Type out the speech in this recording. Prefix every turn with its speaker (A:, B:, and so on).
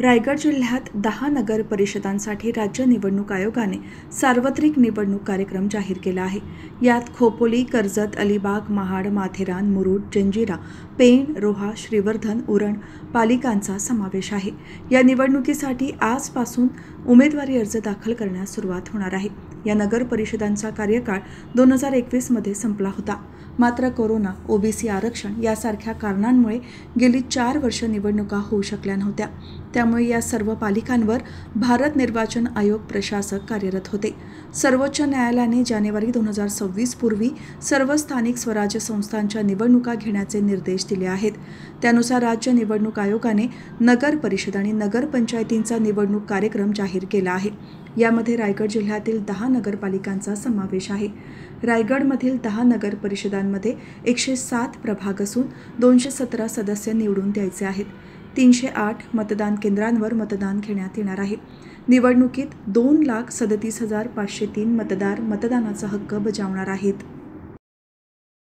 A: रायगड जिल्ह्यात 10 नगर परिषदांसाठी राज्य निवडणूक आयोगाने सार्वत्रिक निवडणूक कार्यक्रम जाहीर केला आहे. यात खोपोली, कर्जत, अलिबाग, महाड, माथेरान, मुरुड, जंजिरा, पेण, रोहा, श्रीवर्धन, उरण पालिकांचा समावेश आहे. या निवडणुकीसाठी आजपासून उमेदवारी अर्ज दाखल करण्यास सुरुवात होणार आहे. या नगर परिषदांचा कार्यकाळ 2021 मध्ये संपला होता. मात्र कोरोना, ओबीसी आरक्षण यासारख्या कारणांमुळे गेली 4 वर्ष निवडणुका होऊ शकल्या नव्हत्या. त्यामुळे या सर्व पालिकांवर भारत निर्वाचन आयोग प्रशासक कार्यरत होते. सर्वोच्च न्यायालयाने जानेवारी 2026 पूर्वी सर्व स्थानिक स्वराज्य संस्थांच्या निवडणुका घेण्याचे निर्देश दिले आहेत. त्यानुसार राज्य निवडणूक आयोगाने नगर परिषद आणि नगरपंचायतींचा निवडणूक कार्यक्रम जाहीर केला आहे. यामध्ये रायगड जिल्ह्यातील 10 नगरपालिकांचा समावेश आहे. रायगडमधील 10 नगर परिषदांमध्ये 107 प्रभाग असून 217 सदस्य निवडून द्यायचे आहेत. 308 मतदान केंद्रांवर मतदान घेण्यात येणार आहे. निवडणुकीत 2,37,503 मतदार मतदानाचा हक्क बजावणार आहेत.